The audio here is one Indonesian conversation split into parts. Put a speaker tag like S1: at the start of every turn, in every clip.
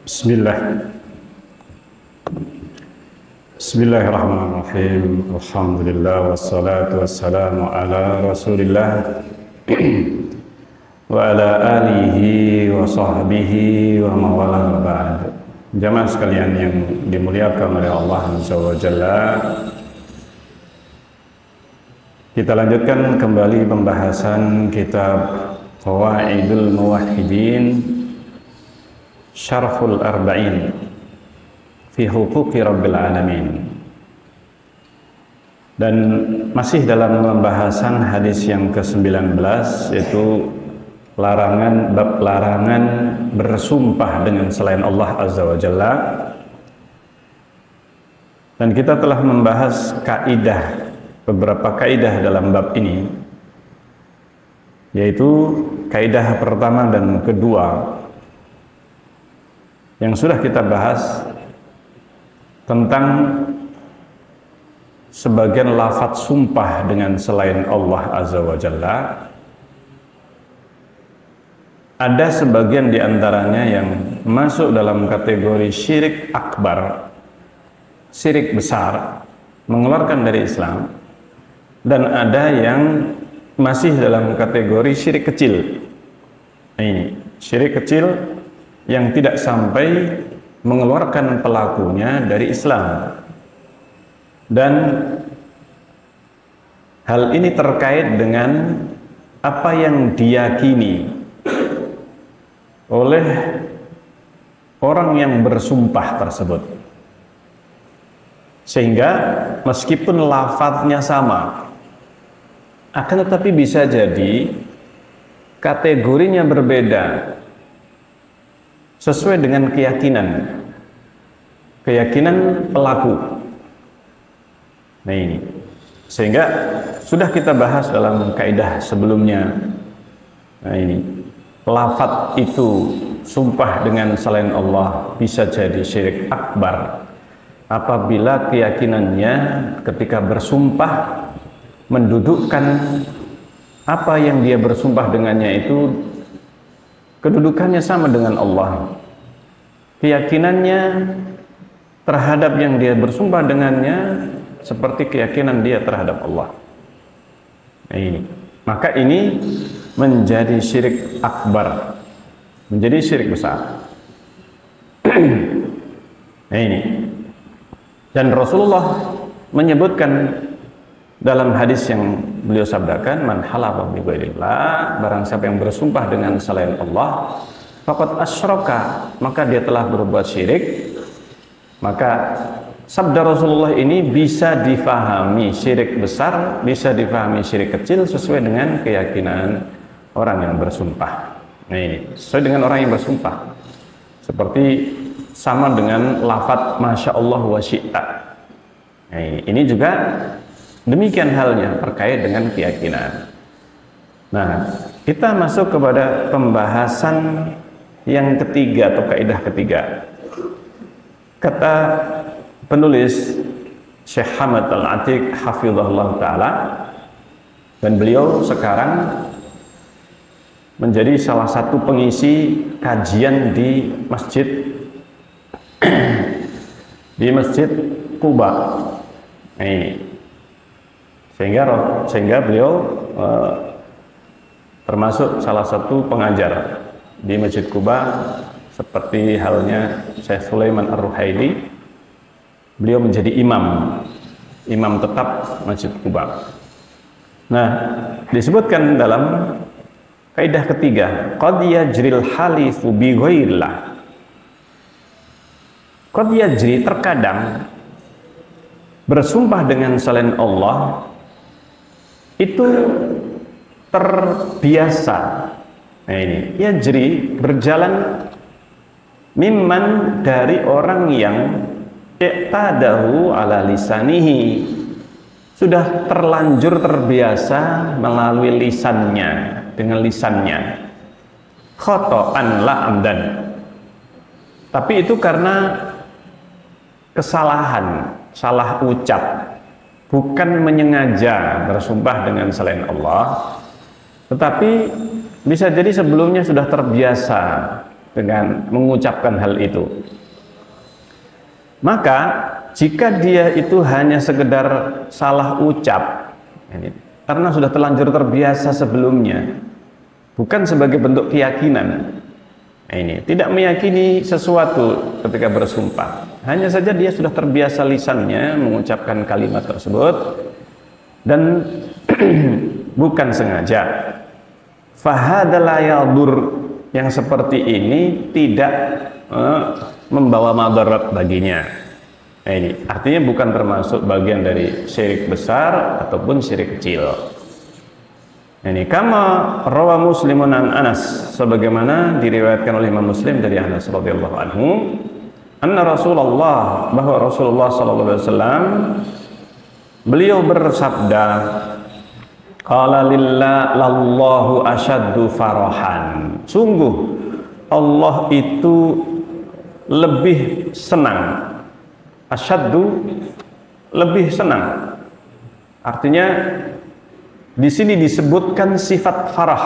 S1: Bismillah. Bismillahirrahmanirrahim. Alhamdulillah wassalatu wassalamu ala Rasulillah wa ala alihi wa sahbihi wa mawala ba'd. Jamaah sekalian yang dimuliakan oleh Allah Azza wa Jalla, kita lanjutkan kembali pembahasan kitab Qawaidul Muwahhidin Syarhul Arba'in fi Huquqi Rabbil Alamin. Dan masih dalam pembahasan hadis yang ke-19, yaitu bab larangan bersumpah dengan selain Allah Azza wa Jalla. Dan kita telah membahas beberapa kaidah dalam bab ini, yaitu kaidah pertama dan kedua yang sudah kita bahas tentang sebagian lafaz sumpah dengan selain Allah Azza wa Jalla. Ada sebagian diantaranya yang masuk dalam kategori syirik akbar, syirik besar, mengeluarkan dari Islam, dan ada yang masih dalam kategori syirik kecil. Nah, ini syirik kecil yang tidak sampai mengeluarkan pelakunya dari Islam. Dan hal ini terkait dengan apa yang diyakini oleh orang yang bersumpah tersebut, sehingga meskipun lafadznya sama, akan tetapi bisa jadi kategorinya berbeda sesuai dengan keyakinan pelaku. Nah, ini sehingga sudah kita bahas dalam kaidah sebelumnya. Nah, ini lafaz itu sumpah dengan selain Allah bisa jadi syirik akbar apabila keyakinannya ketika bersumpah mendudukkan apa yang dia bersumpah dengannya itu kedudukannya sama dengan Allah. Keyakinannya terhadap yang dia bersumpah dengannya seperti keyakinan dia terhadap Allah. Nah, ini. Maka ini menjadi syirik akbar, menjadi syirik besar. Nah, ini. Dan Rasulullah menyebutkan dalam hadis yang beliau sabdakan, man halafa bi ghairillah, barang siapa yang bersumpah dengan selain Allah, faqad asyraka, maka dia telah berbuat syirik. Maka sabda Rasulullah ini bisa difahami syirik besar, bisa difahami syirik kecil sesuai dengan keyakinan orang yang bersumpah. Nah, ini sesuai dengan orang yang bersumpah, seperti sama dengan lafadz masya Allah wa syi'ta. Nah, ini juga demikian halnya terkait dengan keyakinan. Nah, kita masuk kepada pembahasan yang ketiga atau kaidah ketiga. Kata penulis Syekh Hamad Al-Atiq hafizahullah ta'ala, dan beliau sekarang menjadi salah satu pengisi kajian di Masjid Quba. Nah, ini sehingga beliau termasuk salah satu pengajar di Masjid Quba, seperti halnya Syekh Sulaiman Ar-Ruhaili. Beliau menjadi imam tetap Masjid Quba. Nah, disebutkan dalam kaidah ketiga, qad yajril halifu bi ghairillah. Qad yajri, terkadang bersumpah dengan selain Allah itu terbiasa. Nah, ini yajri, berjalan, mimman, dari orang yang i'tadahu ala lisanihi, sudah terlanjur terbiasa melalui lisannya, dengan lisannya, khoto'an la amdan, tapi itu karena kesalahan, salah ucap, bukan menyengaja bersumpah dengan selain Allah, tetapi bisa jadi sebelumnya sudah terbiasa dengan mengucapkan hal itu. Maka jika dia itu hanya sekedar salah ucap, karena sudah terlanjur terbiasa sebelumnya, bukan sebagai bentuk keyakinan, ini tidak meyakini sesuatu ketika bersumpah, hanya saja dia sudah terbiasa lisannya mengucapkan kalimat tersebut dan bukan sengaja, fahadha la yadur, yang seperti ini tidak membawa madarat baginya. Ini artinya bukan termasuk bagian dari syirik besar ataupun syirik kecil. Ini kama rawa Muslimun an Anas, sebagaimana diriwayatkan oleh Imam Muslim dari Anas radhiyallahu anhu, anna Rasulullah, bahwa Rasulullah sallallahu alaihi wasallam beliau bersabda, qala lillahu asyaddu farahan, sungguh Allah itu lebih senang. Asyaddu, lebih senang. Artinya di sini disebutkan sifat farah,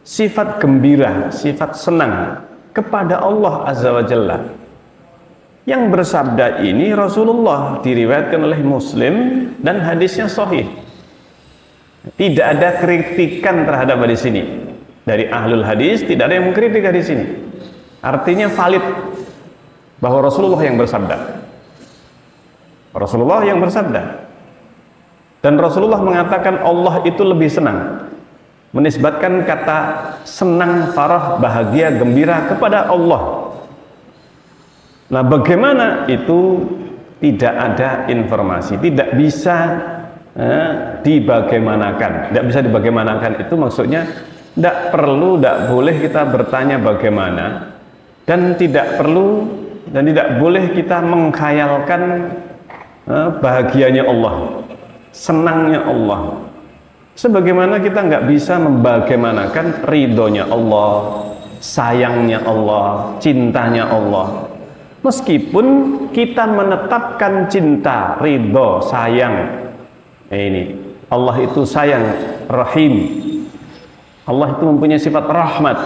S1: sifat gembira, sifat senang kepada Allah Azza wa Jalla. Yang bersabda ini Rasulullah, diriwayatkan oleh Muslim dan hadisnya sahih. Tidak ada kritikan terhadap hadis ini. Dari ahlul hadis tidak ada yang mengkritik hadis ini. Artinya valid bahwa Rasulullah yang bersabda. Rasulullah yang bersabda. Dan Rasulullah mengatakan Allah itu lebih senang, menisbatkan kata senang, farah, bahagia, gembira kepada Allah. Nah, bagaimana itu tidak ada informasi, tidak bisa dibagaimanakan. Tidak bisa dibagaimanakan itu maksudnya tidak perlu, tidak boleh kita bertanya bagaimana, dan tidak perlu dan tidak boleh kita mengkhayalkan bahagianya Allah, senangnya Allah, sebagaimana kita nggak bisa membagaimanakan ridhonya Allah, sayangnya Allah, cintanya Allah. Meskipun kita menetapkan cinta, ridho, sayang, ini Allah itu sayang, rahim, Allah itu mempunyai sifat rahmat,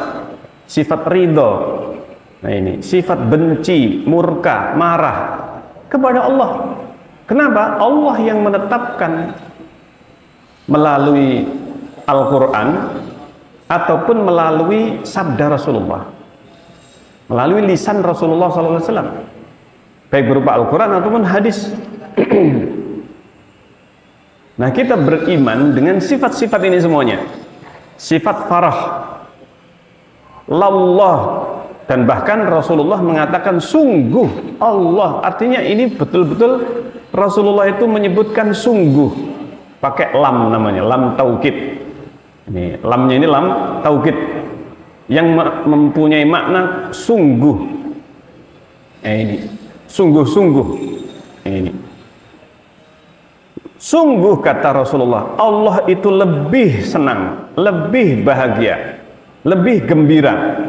S1: sifat ridho, nah ini sifat benci, murka, marah kepada Allah. Kenapa? Allah yang menetapkan melalui Al-Quran ataupun melalui sabda Rasulullah, melalui lisan Rasulullah SAW, baik berupa Al-Quran ataupun hadis. Nah, kita beriman dengan sifat-sifat ini semuanya. Sifat farah, lallah, dan bahkan Rasulullah mengatakan sungguh Allah. Artinya ini betul-betul Rasulullah itu menyebutkan sungguh, pakai lam namanya, lam taukid. Ini lamnya ini lam taukid yang mempunyai makna sungguh. Ini sungguh-sungguh. Ini sungguh, kata Rasulullah, Allah itu lebih senang, lebih bahagia, lebih gembira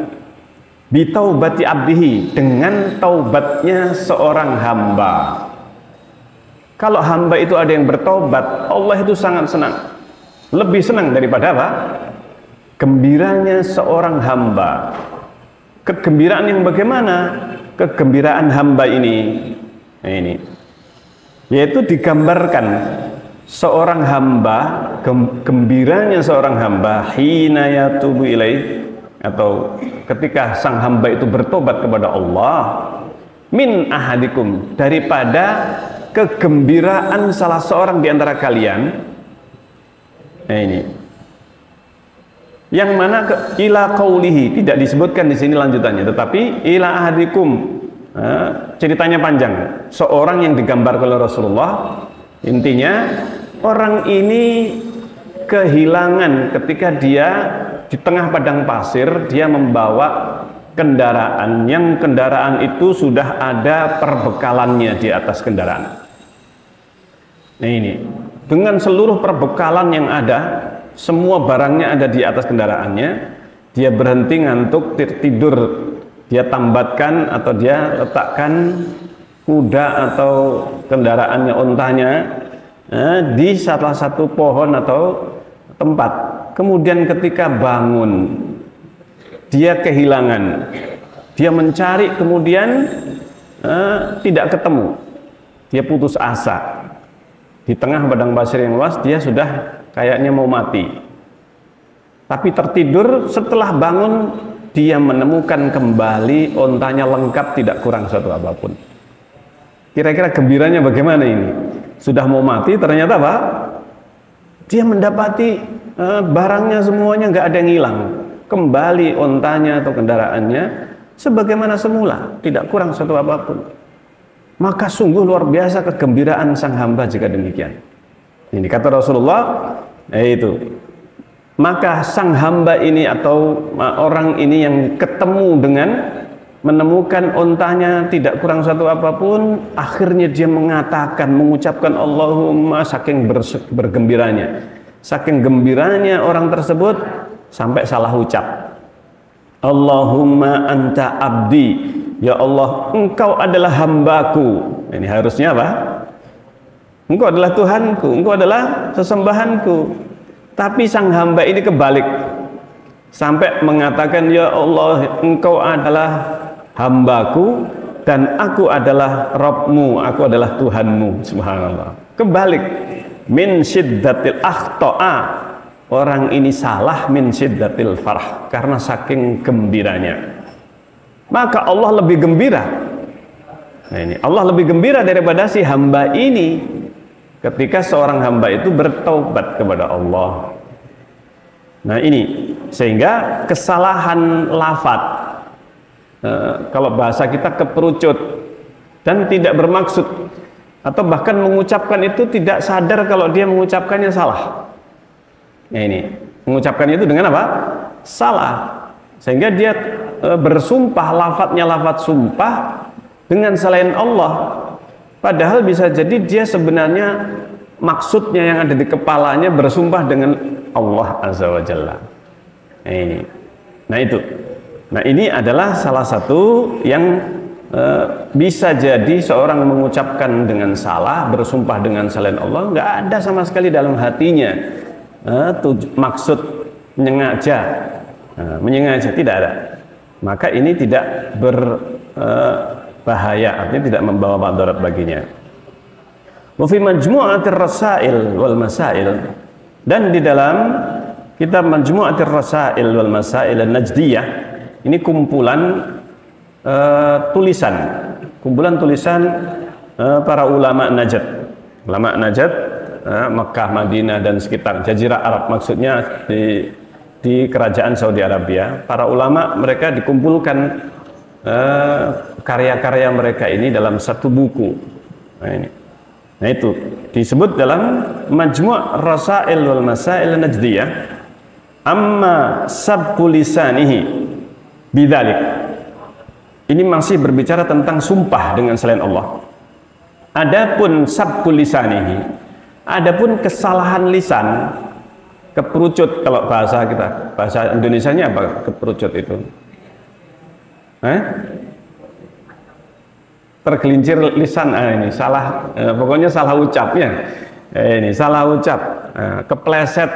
S1: bitaubati abdihi, dengan taubatnya seorang hamba. Kalau hamba itu ada yang bertobat, Allah itu sangat senang, lebih senang daripada apa? Gembiranya seorang hamba. Kegembiraan yang bagaimana? Kegembiraan hamba ini yaitu digambarkan seorang hamba, gembiranya seorang hamba hina yatubu ilaih, atau ketika sang hamba itu bertobat kepada Allah, min ahadikum, daripada kegembiraan salah seorang di antara kalian. Nah, ini yang mana ila qaulihi, tidak disebutkan di sini lanjutannya, tetapi ila ahadikum, ceritanya panjang. Seorang yang digambarkan oleh Rasulullah, intinya orang ini kehilangan ketika dia di tengah padang pasir, dia membawa kendaraan, yang kendaraan itu sudah ada perbekalannya di atas kendaraan. Nah, ini dengan seluruh perbekalan yang ada, semua barangnya ada di atas kendaraannya. Dia berhenti ngantuk, tidur, dia tambatkan atau dia letakkan kuda atau kendaraannya, ontanya, di salah satu pohon atau tempat. Kemudian ketika bangun, dia kehilangan, dia mencari kemudian tidak ketemu, dia putus asa. Di tengah padang pasir yang luas dia sudah kayaknya mau mati, tapi tertidur, setelah bangun dia menemukan kembali ontanya lengkap, tidak kurang satu apapun. Kira-kira gembiranya bagaimana ini? Sudah mau mati, ternyata apa? Dia mendapati barangnya semuanya nggak ada yang hilang, kembali ontanya atau kendaraannya sebagaimana semula, tidak kurang satu apapun. Maka sungguh luar biasa kegembiraan sang hamba jika demikian. Ini kata Rasulullah, itu. Maka sang hamba ini atau orang ini yang ketemu dengan menemukan ontanya tidak kurang satu apapun, akhirnya dia mengatakan, mengucapkan Allahumma, saking bergembiranya. Saking gembiranya orang tersebut sampai salah ucap. Allahumma anta abdi, ya Allah, engkau adalah hambaku. Ini harusnya apa? Engkau adalah Tuhanku, engkau adalah sesembahanku. Tapi sang hamba ini kebalik, sampai mengatakan, ya Allah, engkau adalah hambaku dan aku adalah Rabbmu, aku adalah Tuhanmu. Subhanallah, kebalik. Min syiddatil akhta'a, orang ini salah min syiddatil farah, karena saking gembiranya. Maka Allah lebih gembira. Nah ini, Allah lebih gembira daripada si hamba ini ketika seorang hamba itu bertaubat kepada Allah. Nah ini, sehingga kesalahan lafaz, kalau bahasa kita keperucut dan tidak bermaksud, atau bahkan mengucapkan itu tidak sadar kalau dia mengucapkannya salah. Nah ini, mengucapkannya itu dengan apa? Salah. Sehingga dia bersumpah, lafadznya lafadz sumpah dengan selain Allah. Padahal bisa jadi dia sebenarnya maksudnya yang ada di kepalanya bersumpah dengan Allah Azza wa Jalla. Nah ini. Nah itu. Nah ini adalah salah satu yang bisa jadi seorang mengucapkan dengan salah, bersumpah dengan selain Allah, nggak ada sama sekali dalam hatinya maksud menyengaja, tidak ada. Maka ini tidak berbahaya, artinya tidak membawa madarat baginya. Wa fi majmu'atir rasail wal masail, dan di dalam kitab Majmu'atir Rasail wal Masail An-Najdiyah, ini kumpulan tulisan para ulama Najd, Mekah, Madinah dan sekitar Jazirah Arab, maksudnya di kerajaan Saudi Arabia. Para ulama mereka dikumpulkan karya-karya mereka ini dalam satu buku. Nah itu disebut dalam Majmu' Rasail wal Masail Najdiyah, amma sabqu lisanihi bidzalik. Ini masih berbicara tentang sumpah dengan selain Allah. Adapun sabqu lisanihi, adapun kesalahan lisan, keperucut, kalau bahasa kita, bahasa Indonesianya apa keperucut itu? Tergelincir lisan, ini salah, pokoknya salah ucapnya. Ini salah ucap, kepleset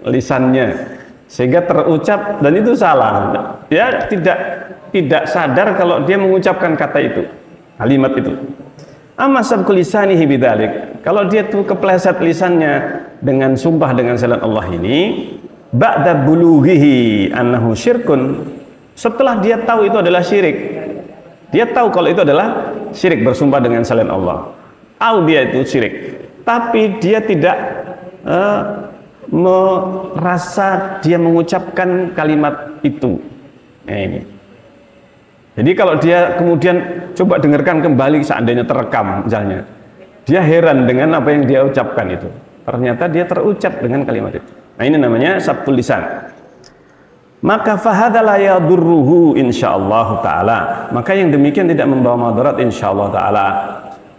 S1: lisannya sehingga terucap dan itu salah. Dia tidak sadar kalau dia mengucapkan kata itu, kalimat itu. Amma sabqu lisanihi bidzalik, kalau dia tuh kepleset lisannya dengan sumpah dengan selain Allah ini, ba'da bulughihi annahu syirkun, setelah dia tahu itu adalah syirik. Dia tahu kalau itu adalah syirik, bersumpah dengan selain Allah. Tahu dia itu syirik, tapi dia tidak merasa dia mengucapkan kalimat itu. Ini. Jadi kalau dia kemudian coba dengarkan kembali, seandainya terekam misalnya, dia heran dengan apa yang dia ucapkan itu. Ternyata dia terucap dengan kalimat itu. Nah ini namanya sabqul lisan. Maka fahadha la yadurruhu insyaallah taala. Maka yang demikian tidak membawa madarat insyaallah taala.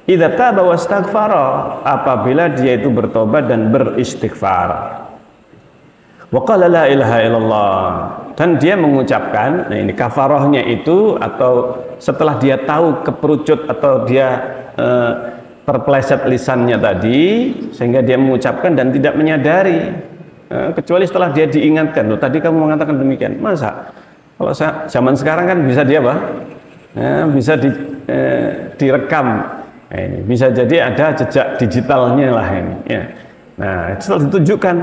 S1: Idza taba wastaghfara, apabila dia itu bertobat dan beristighfar. Wa qala la ilaha illallah, dan dia mengucapkan, nah ini kafarahnya itu, atau setelah dia tahu keperucut atau dia terpeleset lisannya tadi sehingga dia mengucapkan dan tidak menyadari, kecuali setelah dia diingatkan, loh tadi kamu mengatakan demikian, masa Kalau zaman sekarang kan bisa dia apa? Bisa direkam. Ini bisa jadi ada jejak digitalnya lah ini. Ya. Nah, setelah ditunjukkan,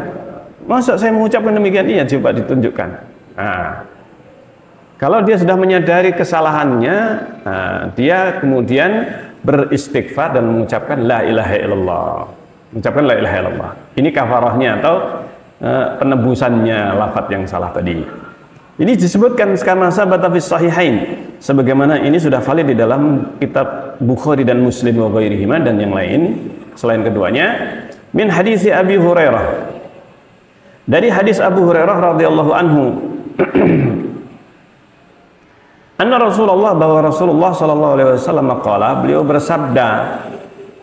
S1: masa saya mengucapkan demikian? Iya, coba ditunjukkan. Nah, kalau dia sudah menyadari kesalahannya, dia kemudian beristighfar dan mengucapkan la ilaha illallah. Mengucapkan la ilaha illallah. Ini kafarahnya atau penebusannya lafaz yang salah tadi. Ini disebutkan karena sabata fis sahihain, sebagaimana ini sudah valid di dalam kitab Bukhari dan Muslim wa ghairihima dan yang lain selain keduanya, min hadis Abi Hurairah. Dari hadis Abu Hurairah radhiyallahu anhu, anna Rasulullah, bahwa Rasulullah sallallahu alaihi wasallam qala, beliau bersabda,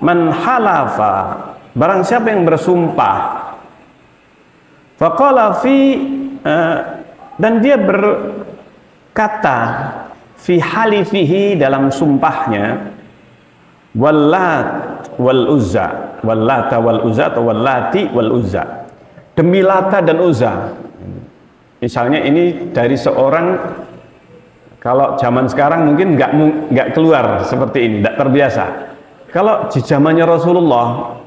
S1: man halafa, barang siapa yang bersumpah, faqala fi, dan dia berkata fi halifihi, dalam sumpahnya, wallat wal uzza, wallata wal uzza atau wallati wal uzza, demi Lata dan Uzza. Misalnya ini dari seorang, kalau zaman sekarang mungkin nggak keluar seperti ini, nggak terbiasa. Kalau di zamannya Rasulullah,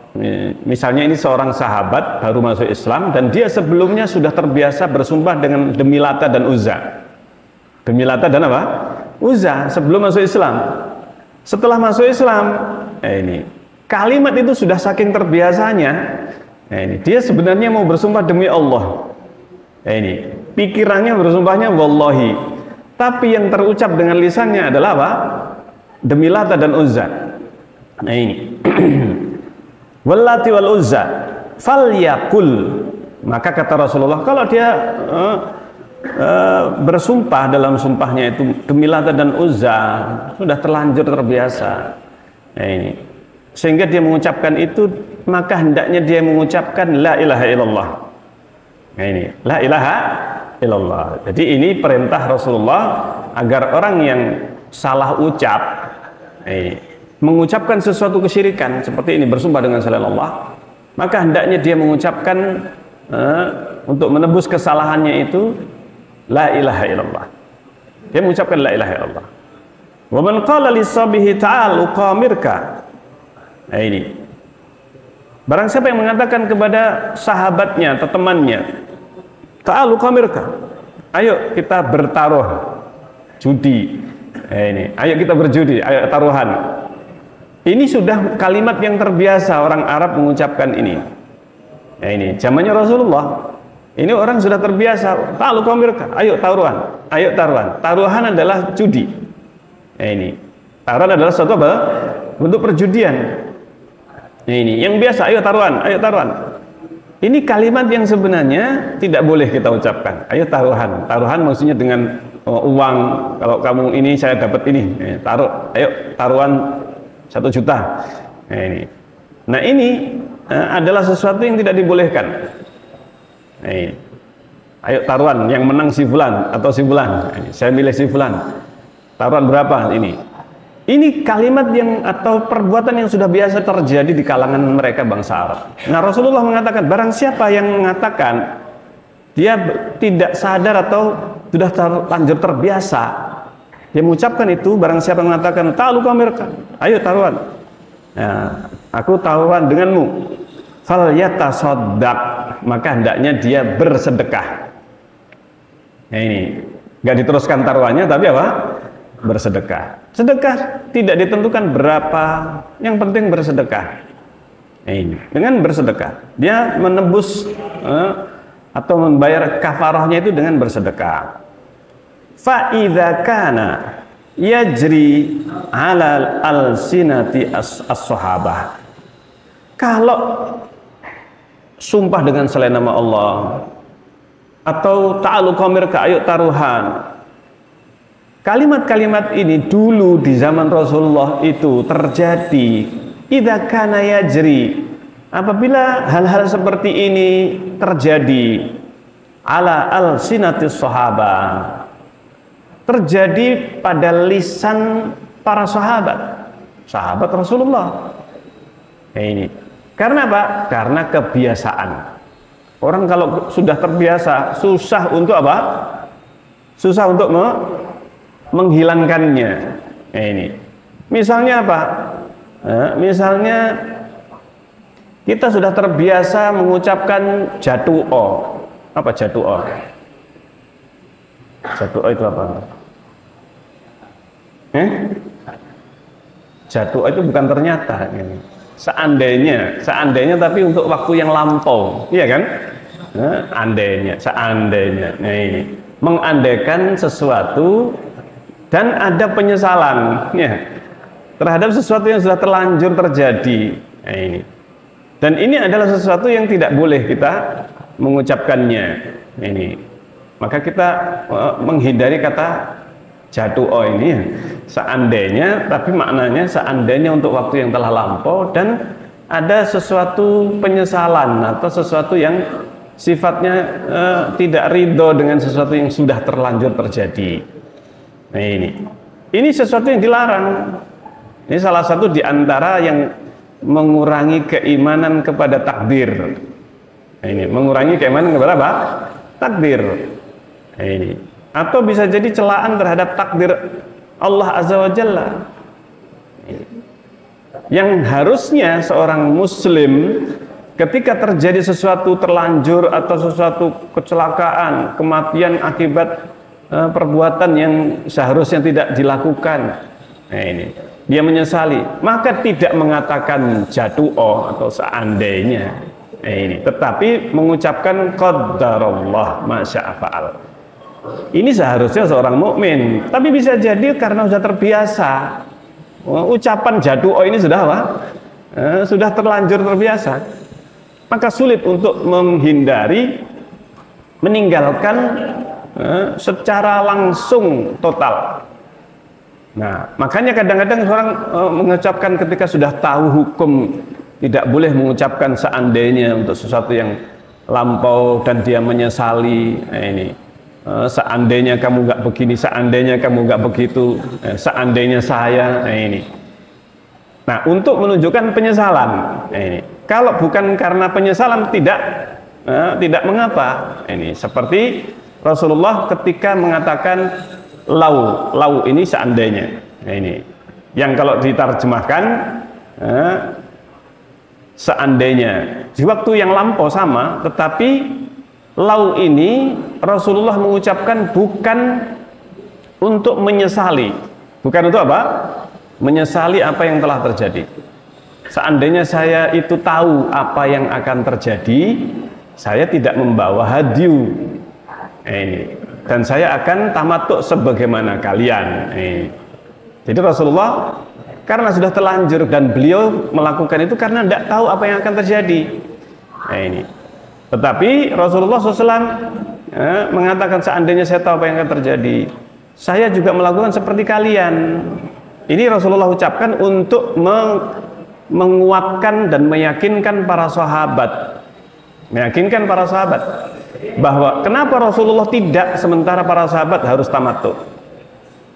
S1: misalnya ini seorang sahabat baru masuk Islam dan dia sebelumnya sudah terbiasa bersumpah dengan demi Lata dan Uzza. Demi Lata dan apa? Uzza sebelum masuk Islam. Setelah masuk Islam, ini kalimat itu sudah saking terbiasanya. Ini dia sebenarnya mau bersumpah demi Allah. Ini pikirannya bersumpahnya wallahi, tapi yang terucap dengan lisannya adalah apa? Demi Lata dan Uzza. Nah ini wallati wal uzza falyakul, maka kata Rasulullah, kalau dia bersumpah dalam sumpahnya itu demi Lata dan Uzza, sudah terlanjur terbiasa. Nah ini, sehingga dia mengucapkan itu, maka hendaknya dia mengucapkan la ilaha illallah. Nah ini, la ilaha illallah. Jadi ini perintah Rasulullah agar orang yang salah ucap, mengucapkan sesuatu kesyirikan seperti ini, bersumpah dengan selain Allah, maka hendaknya dia mengucapkan untuk menebus kesalahannya itu la ilaha illallah. Dia mengucapkan la ilaha illallah. Wa man qala li sabihi ta'al uqamirka. Nah ini, barang siapa yang mengatakan kepada sahabatnya atau temannya, ta'al uqamirka, ayo kita bertaruh judi. Nah ini, ayo kita berjudi, ayo taruhan. Ini sudah kalimat yang terbiasa orang Arab mengucapkan ini. Nah ini zamannya Rasulullah. Ini orang sudah terbiasa. Ta'alu qamirka, ayo taruhan, ayo taruhan. Taruhan adalah judi. Nah ini, taruhan adalah suatu apa? Bentuk perjudian. Nah ini, yang biasa, ayo taruhan, ayo taruhan. Ini kalimat yang sebenarnya tidak boleh kita ucapkan. Ayo taruhan. Taruhan maksudnya dengan uang. Kalau kamu ini, saya dapat ini. Taruh, ayo taruhan 1 juta. Nah ini adalah sesuatu yang tidak dibolehkan. Nah, ini. Ayo taruhan, yang menang si fulan atau si fulan. Saya milih si fulan. Taruhan berapa ini? Ini kalimat yang atau perbuatan yang sudah biasa terjadi di kalangan mereka bangsa Arab. Nah Rasulullah mengatakan, barang siapa yang mengatakan dia tidak sadar atau sudah terlanjur terbiasa, dia mengucapkan itu, barang siapa yang mengatakan ta'alu qamirka, ayo taruhan, nah, aku taruhan denganmu, fal yatasaddaq, maka hendaknya dia bersedekah. Nah ini nggak diteruskan taruhannya, tapi apa? Bersedekah. Sedekah tidak ditentukan berapa, yang penting bersedekah. Nah ini, dengan bersedekah dia menebus atau membayar kafarahnya itu dengan bersedekah. Fa idza kana yajri ala al-sinati as-sahabah, kalau sumpah dengan selain nama Allah atau ta'alu qamirka, ayo taruhan, kalimat-kalimat ini dulu di zaman Rasulullah itu terjadi. Idza kana yajri, apabila hal-hal seperti ini terjadi, ala al-sinatis sahabah, terjadi pada lisan para sahabat, sahabat Rasulullah. Nah ini, karena apa? Karena kebiasaan. Orang kalau sudah terbiasa, susah untuk apa? susah untuk menghilangkannya. Nah, ini misalnya apa? Misalnya kita sudah terbiasa mengucapkan jatu'o. Apa jatu'o? Jatu'o itu apa? Jatu'o itu bukan ternyata. Seandainya tapi untuk waktu yang lampau, iya kan? Seandainya. Nah, ini mengandaikan sesuatu dan ada penyesalan terhadap sesuatu yang sudah terlanjur terjadi. Nah, ini. Dan ini adalah sesuatu yang tidak boleh kita mengucapkannya. Ini. Maka kita menghindari kata jatu'o ini seandainya, tapi maknanya seandainya untuk waktu yang telah lampau dan ada sesuatu penyesalan atau sesuatu yang sifatnya tidak ridho dengan sesuatu yang sudah terlanjur terjadi. Nah, ini sesuatu yang dilarang. Ini salah satu di antara yang mengurangi keimanan kepada takdir. Nah, ini mengurangi keimanan kepada apa? Takdir. Nah, ini atau bisa jadi celaan terhadap takdir Allah Azza wa Jalla. Yang harusnya seorang muslim ketika terjadi sesuatu terlanjur atau sesuatu kecelakaan, kematian akibat perbuatan yang seharusnya tidak dilakukan, nah, ini dia menyesali, maka tidak mengatakan jatu'o atau seandainya, nah, ini, tetapi mengucapkan qadarullah ma syaa fa'al. Ini seharusnya seorang mukmin, tapi bisa jadi karena sudah terbiasa, ucapan jatu'o ini sudah apa? Sudah terlanjur terbiasa, maka sulit untuk menghindari, meninggalkan secara langsung total. Nah, makanya kadang-kadang orang mengucapkan ketika sudah tahu hukum tidak boleh mengucapkan seandainya untuk sesuatu yang lampau dan dia menyesali. Nah, ini seandainya kamu nggak begini, seandainya kamu nggak begitu, seandainya saya. Nah, ini. Nah, untuk menunjukkan penyesalan. Nah, ini. Kalau bukan karena penyesalan tidak mengapa. Nah, ini seperti Rasulullah ketika mengatakan lau ini seandainya. Nah, ini yang kalau diterjemahkan seandainya di waktu yang lampau sama, tetapi lau ini Rasulullah mengucapkan bukan untuk menyesali. Bukan untuk apa? Menyesali apa yang telah terjadi. Seandainya saya itu tahu apa yang akan terjadi, saya tidak membawa hadyu. Ini. Dan saya akan tamattu sebagaimana kalian. Jadi Rasulullah karena sudah terlanjur dan beliau melakukan itu karena tidak tahu apa yang akan terjadi. Ini. Tetapi Rasulullah SAW mengatakan seandainya saya tahu apa yang akan terjadi, saya juga melakukan seperti kalian. Ini Rasulullah ucapkan untuk menguatkan dan meyakinkan para sahabat. Meyakinkan para sahabat bahwa kenapa Rasulullah tidak sementara para sahabat harus tamattu.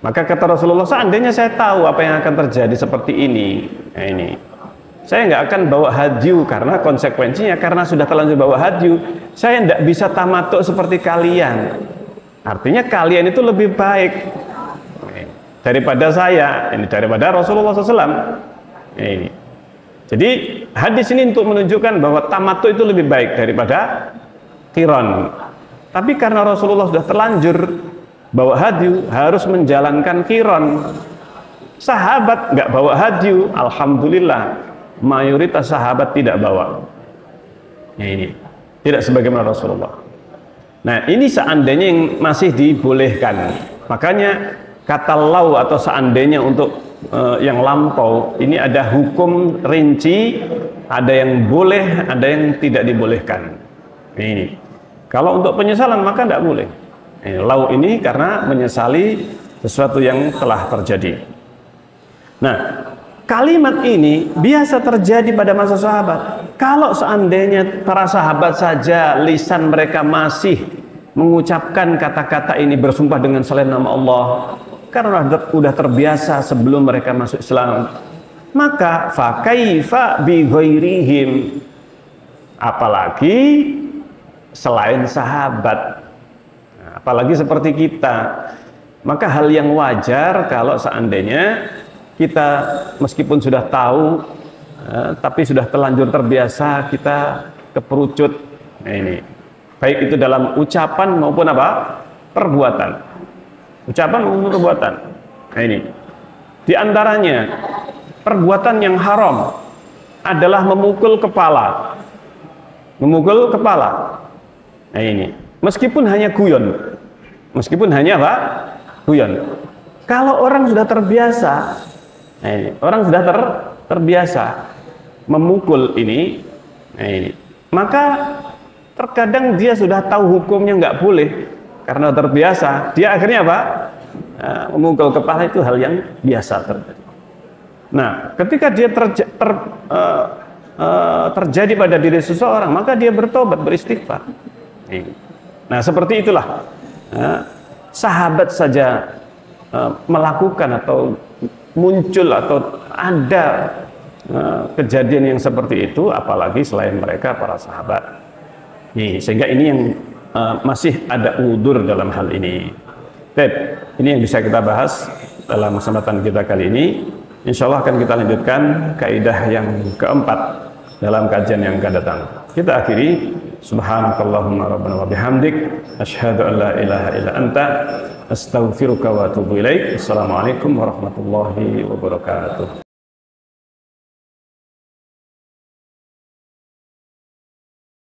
S1: Maka kata Rasulullah, seandainya saya tahu apa yang akan terjadi seperti ini, nah ini, saya nggak akan bawa hadyu karena konsekuensinya karena sudah terlanjur bawa hadyu, saya tidak bisa tamattu seperti kalian. Artinya kalian itu lebih baik daripada saya, ini daripada Rasulullah SAW. Ini. Jadi hadis ini untuk menunjukkan bahwa tamattu itu lebih baik daripada qiran. Tapi karena Rasulullah sudah terlanjur bawa hadyu, harus menjalankan qiran. Sahabat nggak bawa hadyu, alhamdulillah mayoritas sahabat tidak bawa. Ya, ini tidak sebagaimana Rasulullah. Nah, ini seandainya yang masih dibolehkan. Makanya kata lau atau seandainya untuk yang lampau ini ada hukum rinci, ada yang boleh, ada yang tidak dibolehkan. Ini kalau untuk penyesalan maka tidak boleh. Lau ini karena menyesali sesuatu yang telah terjadi. Nah, kalimat ini biasa terjadi pada masa sahabat. Kalau seandainya para sahabat saja lisan mereka masih mengucapkan kata-kata ini bersumpah dengan selain nama Allah karena sudah terbiasa sebelum mereka masuk Islam, maka fa kaifa bi ghairihim, apalagi selain sahabat. apalagi seperti kita. Maka hal yang wajar kalau seandainya kita meskipun sudah tahu, tapi sudah terlanjur terbiasa, kita keperucut. Nah, ini baik itu dalam ucapan maupun apa? Perbuatan. Ucapan maupun perbuatan. Nah, ini di antaranya perbuatan yang haram adalah memukul kepala. Memukul kepala. Nah, ini meskipun hanya guyon. Meskipun hanya apa? Guyon. Kalau orang sudah terbiasa, nah ini, orang sudah terbiasa memukul ini, nah ini, maka terkadang dia sudah tahu hukumnya nggak boleh karena terbiasa. Dia akhirnya apa? Memukul kepala itu hal yang biasa terjadi. Nah, ketika dia terjadi pada diri seseorang, maka dia bertobat, beristighfar. Nah, seperti itulah. Sahabat saja melakukan atau muncul atau ada kejadian yang seperti itu, apalagi selain mereka para sahabat. Sehingga ini yang masih ada udzur dalam hal ini. Baik, ini yang bisa kita bahas dalam kesempatan kita kali ini. Insya Allah akan kita lanjutkan kaidah yang keempat dalam kajian yang akan datang. Kita akhiri. Subhanakallahumma rabbana wa bihamdik asyhadu an la ilaha illa anta astaghfiruka wa atubu ilaik. Assalamualaikum warahmatullahi wabarakatuh.